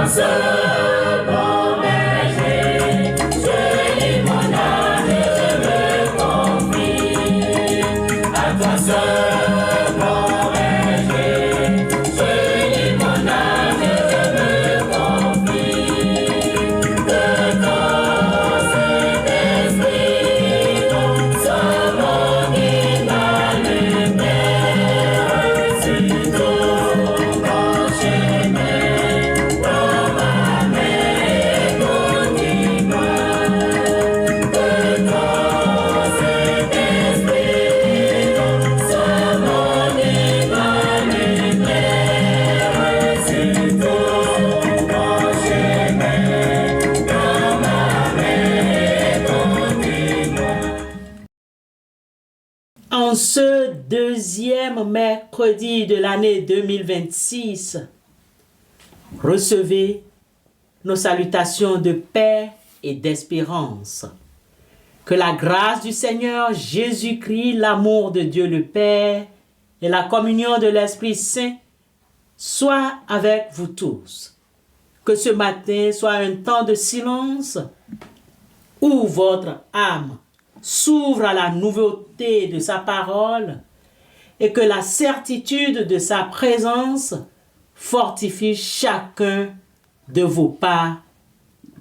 seul bon berger, je lis mon âme et je me confie. À toi seul bon berger, je lis mon âme et je me confie. De ton Saint-Esprit, sois mon guide dans le Père, sur tout mon chemin, prends ma main et conduis-moi. De ton Saint-Esprit, sois mon guide dans le Père, sur tout mon chemin, prends ma main et conduis-moi. En ce deuxième mercredi de l'année 2026, recevez nos salutations de paix et d'espérance. Que la grâce du Seigneur Jésus-Christ, l'amour de Dieu le Père et la communion de l'Esprit Saint soient avec vous tous. Que ce matin soit un temps de silence où votre âme s'ouvre à la nouveauté de sa parole et que la certitude de sa présence fortifie chacun de vos pas.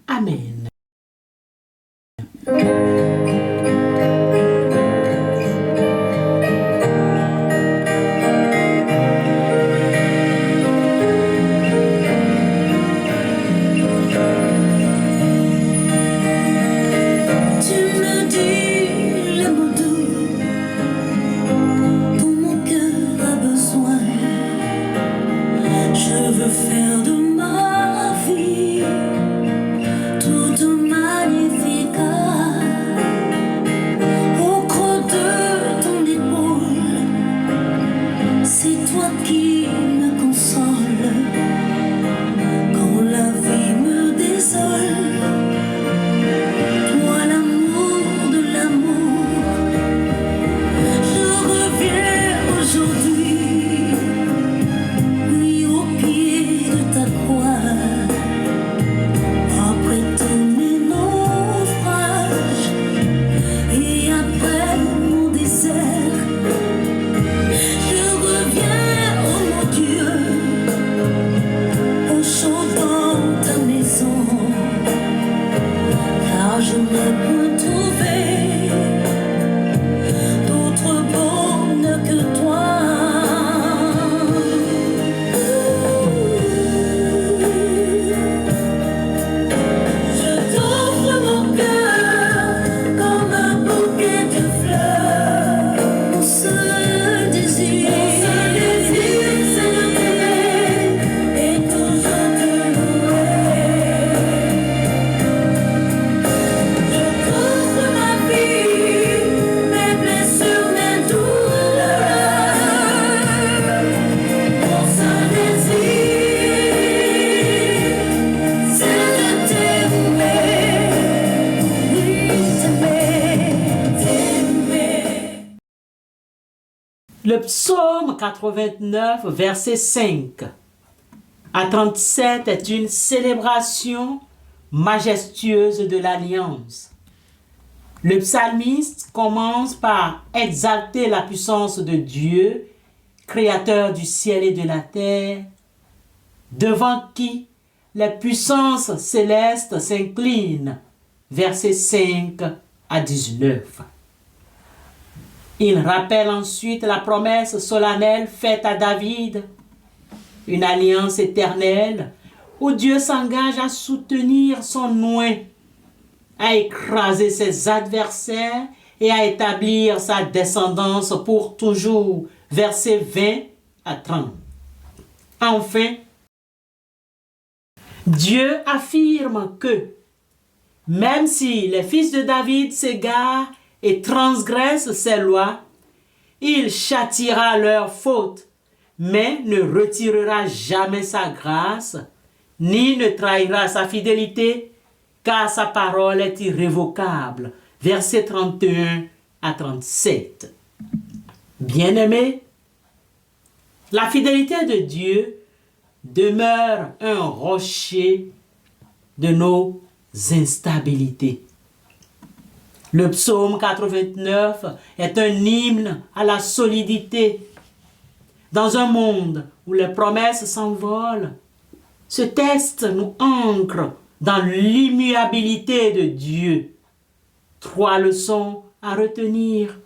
Amen. Tu me dis le mot doux dont mon cœur a besoin. Je veux faire de ma vie toute magnifique. Au creux de ton épaule, c'est toi qui me consoles quand la vie me désole. Toi l'amour de l'amour, je reviens aujourd'hui, oui au pied de ta croix. Après tous mes naufrages et après mon désert, je reviens, oh mon Dieu, au chaud dans ta maison. Car je n'ai pu trouver d'autre bonheur que toi. Je t'offre mon cœur comme un bouquet de fleurs. Mon seul désir, c'est de t'aimer et toujours te louer. Je t'offre ma vie, mes blessures, mes douleurs. Mon seul désir, c'est de t'aimer, oui t'aimer. Le psaume 89, verset 5 à 37 est une célébration majestueuse de l'alliance. Le psalmiste commence par exalter la puissance de Dieu, créateur du ciel et de la terre, devant qui les puissances célestes s'inclinent. Versets 5 à 19. Il rappelle ensuite la promesse solennelle faite à David, une alliance éternelle où Dieu s'engage à soutenir son oint, à écraser ses adversaires et à établir sa descendance pour toujours. Versets 20 à 30. Enfin, Dieu affirme que même si les fils de David s'égarent et transgressent ses lois, il châtiera leurs fautes, mais ne retirera jamais sa grâce, ni ne trahira sa fidélité, car sa parole est irrévocable. Versets 31 à 37. Bien-aimés, la fidélité de Dieu demeure un rocher de nos instabilités. Le psaume 89 est un hymne à la solidité. Dans un monde où les promesses s'envolent, ce texte nous ancre dans l'immuabilité de Dieu. 3 leçons à retenir.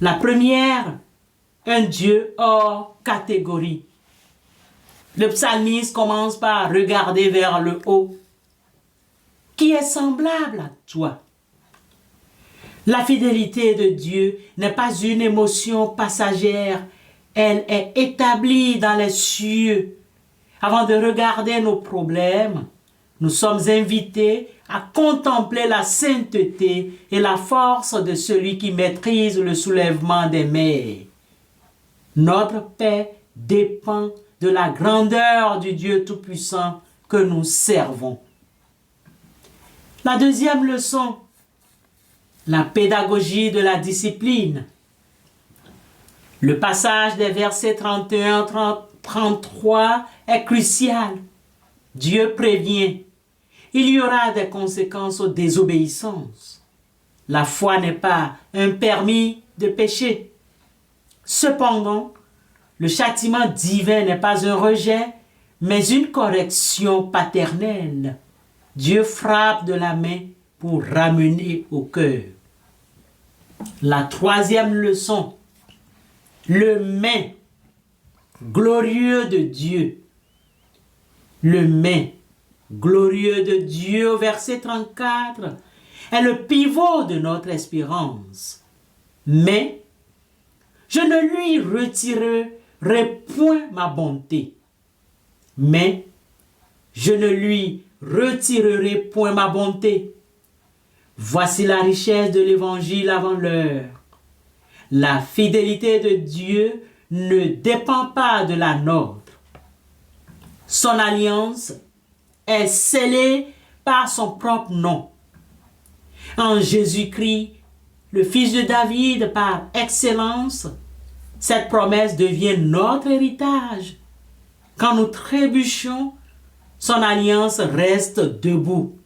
La première, un Dieu hors catégorie. Le psalmiste commence par regarder vers le haut. Qui est semblable à toi? La fidélité de Dieu n'est pas une émotion passagère, elle est établie dans les cieux. Avant de regarder nos problèmes, nous sommes invités à contempler la sainteté et la force de celui qui maîtrise le soulèvement des mers. Notre paix dépend de la grandeur du Dieu Tout-Puissant que nous servons. La deuxième leçon, la pédagogie de la discipline. Le passage des versets 31-33 est crucial. Dieu prévient. Il y aura des conséquences aux désobéissances. La foi n'est pas un permis de pécher. Cependant, le châtiment divin n'est pas un rejet, mais une correction paternelle. Dieu frappe de la main pour ramener au cœur. La troisième leçon, le mais glorieux de Dieu. Le mais glorieux de Dieu au verset 34 est le pivot de notre espérance. Mais je ne lui retirerai point ma bonté. Mais je ne lui retirerai point ma bonté. Voici la richesse de l'évangile avant l'heure. La fidélité de Dieu ne dépend pas de la nôtre. Son alliance est scellée par son propre nom. En Jésus-Christ, le fils de David par excellence, cette promesse devient notre héritage. Quand nous trébuchons, son alliance reste debout.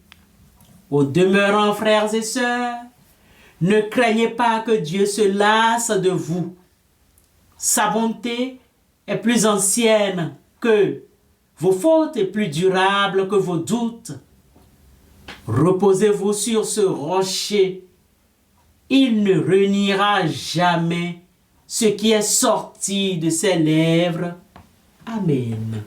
Au demeurant, frères et sœurs, ne craignez pas que Dieu se lasse de vous. Sa bonté est plus ancienne que vos fautes et plus durable que vos doutes. Reposez-vous sur ce rocher. Il ne reniera jamais ce qui est sorti de ses lèvres. Amen.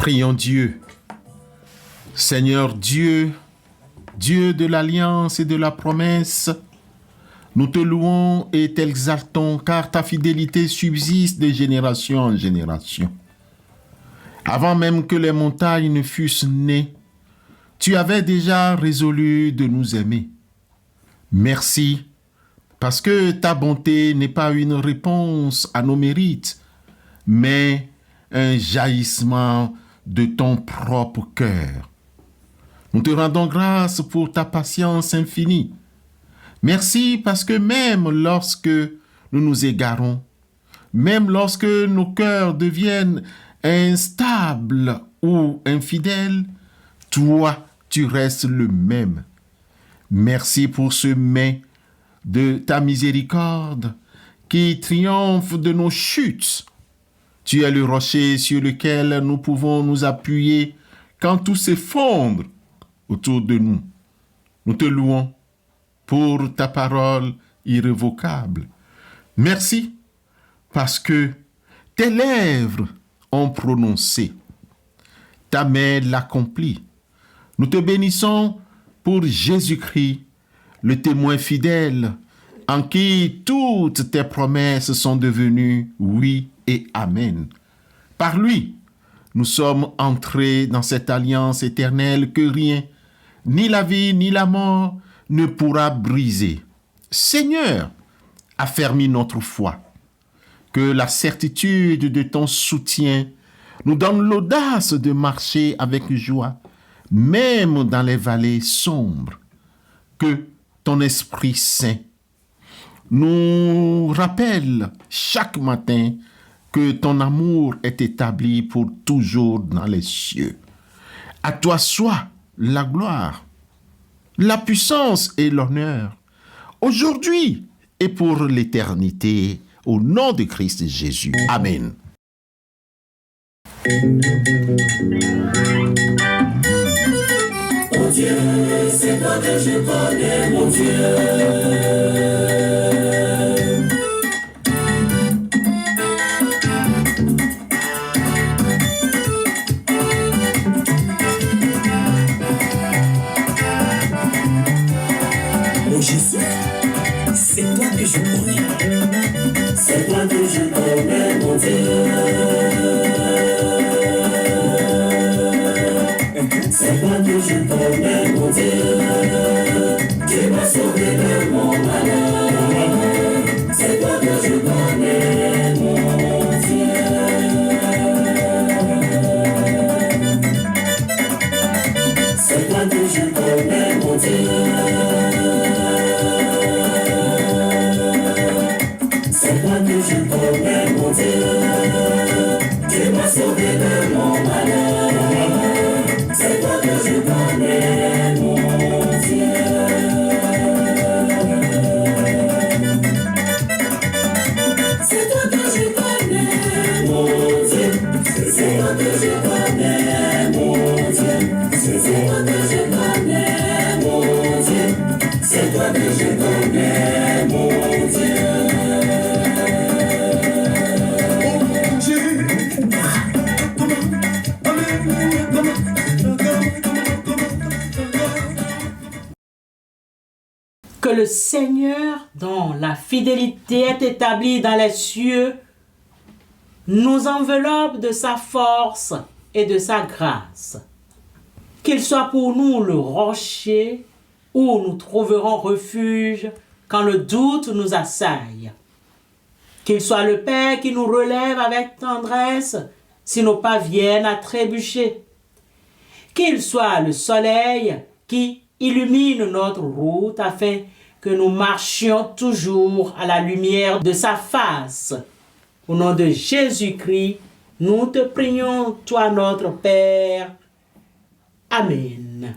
Prions Dieu. Seigneur Dieu, Dieu de l'alliance et de la promesse, nous te louons et t'exaltons car ta fidélité subsiste de génération en génération. Avant même que les montagnes ne fussent nées, tu avais déjà résolu de nous aimer. Merci, parce que ta bonté n'est pas une réponse à nos mérites, mais un jaillissement de ton propre cœur. Nous te rendons grâce pour ta patience infinie. Merci parce que même lorsque nous nous égarons, même lorsque nos cœurs deviennent instables ou infidèles, toi, tu restes le même. Merci pour ce mais de ta miséricorde qui triomphe de nos chutes. Tu es le rocher sur lequel nous pouvons nous appuyer quand tout s'effondre autour de nous. Nous te louons pour ta parole irrévocable. Merci parce que tes lèvres ont prononcé, ta main l'accomplit. Nous te bénissons pour Jésus-Christ, le témoin fidèle, en qui toutes tes promesses sont devenues oui et amen. Par lui, nous sommes entrés dans cette alliance éternelle que rien, ni la vie ni la mort, ne pourra briser. Seigneur, affermis notre foi. Que la certitude de ton soutien nous donne l'audace de marcher avec joie, même dans les vallées sombres. Que ton Esprit Saint nous rappelle chaque matin que ton amour est établi pour toujours dans les cieux. À toi soit la gloire, la puissance et l'honneur, aujourd'hui et pour l'éternité, au nom de Christ Jésus. Amen. Mon Dieu, c'est toi que je connais, mon Dieu. Mon Jésus, c'est toi que je connais. C'est toi que je connais, mon Dieu. C'est toi que je connais, mon Dieu. Tu m'as sauvé de mon malheur. C'est toi que je connais, mon Dieu. C'est toi que je connais, mon Dieu. C'est toi que je connais, mon Dieu. Tu m'as sauvé de mon malheur. C'est toi que je connais, mon Dieu. C'est toi que je connais, mon Dieu. C'est toi que je connais, mon Dieu. C'est toi que je connais, mon Dieu. C'est toi que je connais, mon Dieu. Que le Seigneur, dont la fidélité est établie dans les cieux, nous enveloppe de sa force et de sa grâce. Qu'il soit pour nous le rocher où nous trouverons refuge quand le doute nous assaille. Qu'il soit le Père qui nous relève avec tendresse si nos pas viennent à trébucher. Qu'il soit le soleil qui illumine notre route afin que nous marchions toujours à la lumière de sa face. Au nom de Jésus-Christ, nous te prions, toi notre Père. Amen.